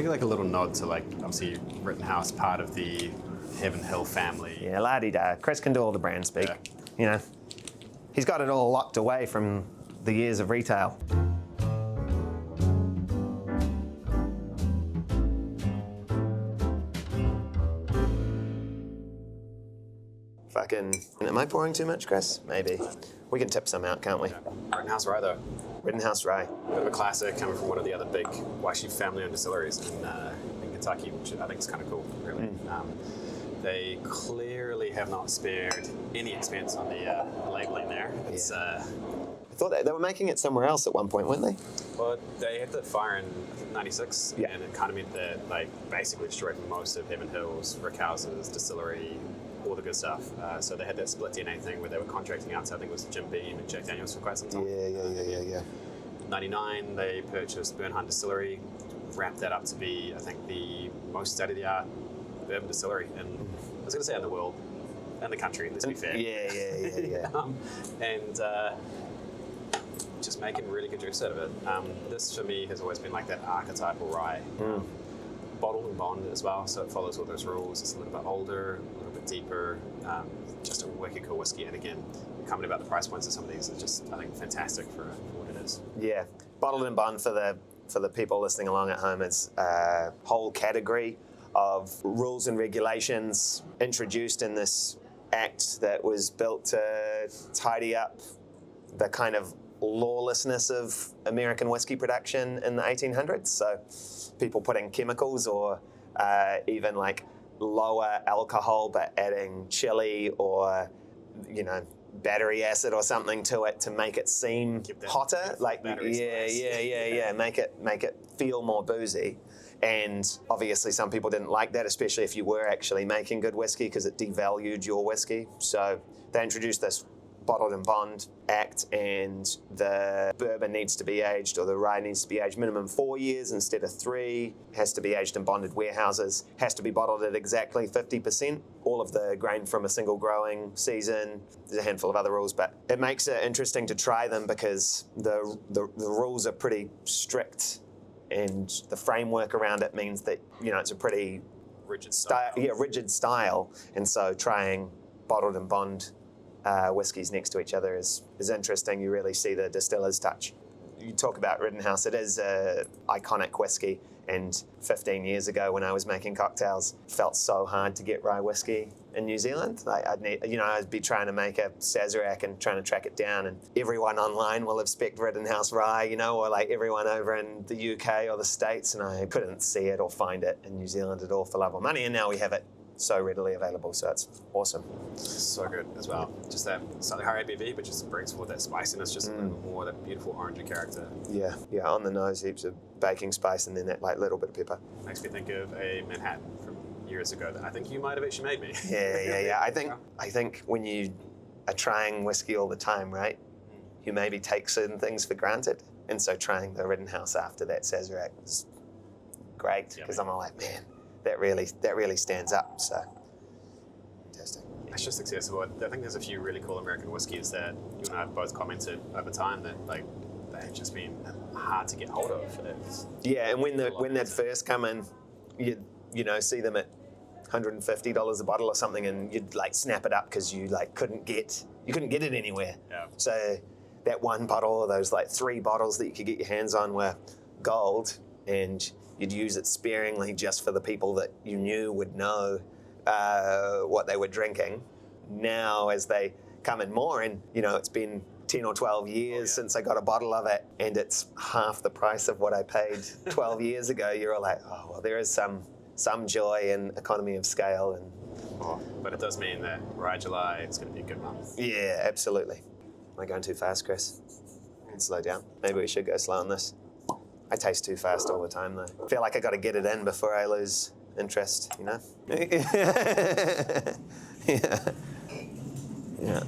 think like a little nod to like obviously Rittenhouse, part of the Heaven Hill family. Yeah, la-di-da. Chris can do all the brand speak. Yeah. You know, he's got it all locked away from the years of retail. Fucking, am I pouring too much, Chris? Maybe. We can tip some out, can't we? Yeah. Rittenhouse Rye though. Rittenhouse Rye. Bit of a classic coming from one of the other big Waishi family-owned distilleries in Kentucky, which I think is kind of cool, really. They clearly have not spared any expense on the labeling there. It's, I thought they were making it somewhere else at one point, weren't they? Well, they had the fire in '96, Yeah. and it kind of meant that like basically destroyed most of Heaven Hill's Rickhouse's distillery, all the good stuff. So they had that split DNA thing where they were contracting out to, I think it was Jim Beam and Jack Daniels for quite some time. Yeah. '99, they purchased Bernheim Distillery, wrapped that up to be, I think, the most state-of-the-art bourbon distillery in, I was going to say in the world, in the country, let's be fair. Yeah. And just making really good juice out of it. This for me has always been like that archetypal rye. Bottled and bond as well, so it follows all those rules. It's a little bit older, a little bit deeper, just a wicked cool whiskey. And again, coming about the price points of some of these is just, I think, fantastic for what it is. Yeah, bottled and bond for the people listening along at home is a whole category of rules and regulations introduced in this act that was built to tidy up the kind of lawlessness of American whiskey production in the 1800s. So people putting chemicals or even like lower alcohol but adding chili or, you know, battery acid or something to it to make it seem hotter. Like make it feel more boozy. And obviously some people didn't like that, especially if you were actually making good whiskey, because it devalued your whiskey. So they introduced this bottled and bond act, and the bourbon needs to be aged, or the rye needs to be aged minimum 4 years instead of 3, has to be aged in bonded warehouses, has to be bottled at exactly 50%, all of the grain from a single growing season. There's a handful of other rules, but it makes it interesting to try them because the rules are pretty strict, and the framework around it means that, you know, it's a pretty rigid style. Rigid style, and so trying bottled and bond whiskies next to each other is interesting. You really see the distiller's touch. You talk about Rittenhouse, it is an iconic whiskey, and 15 years ago when I was making cocktails, it felt so hard to get rye whiskey in New Zealand. Like I'd be trying to make a Sazerac and trying to track it down, and everyone online will have spec'd Rittenhouse rye, you know, or like everyone over in the UK or the States, and I couldn't see it or find it in New Zealand at all for love or money, and now we have it so readily available, so it's awesome. So good as well. Just that slightly higher ABV, but just brings forward that spiciness, just a little more that beautiful orangey character. Yeah, on the nose, heaps of baking spice, and then that like little bit of pepper. Makes me think of a Manhattan from years ago that I think you might have actually made me. Yeah. I think when you are trying whiskey all the time, right, you maybe take certain things for granted, and so trying the Rittenhouse after that Sazerac was great, because I'm all like, man, that really stands up. So fantastic. It's just accessible. I think there's a few really cool American whiskies that you and I have both commented over time that like they've just been hard to get hold of. And when they'd first come in, you know, see them at $150 a bottle or something, and you'd like snap it up because you like couldn't get it anywhere. Yeah. So that one bottle, or those like 3 bottles that you could get your hands on, were gold, and you'd use it sparingly just for the people that you knew would know what they were drinking. Now, as they come in more, and you know, it's been 10 or 12 years since I got a bottle of it, and it's half the price of what I paid 12 years ago, you're all like, oh, well, there is some joy and economy of scale. But it does mean that Rye July is going to be a good month. Yeah, absolutely. Am I going too fast, Chris? Slow down. Maybe we should go slow on this. I taste too fast all the time, though. I feel like I got to get it in before I lose interest, you know? Yeah.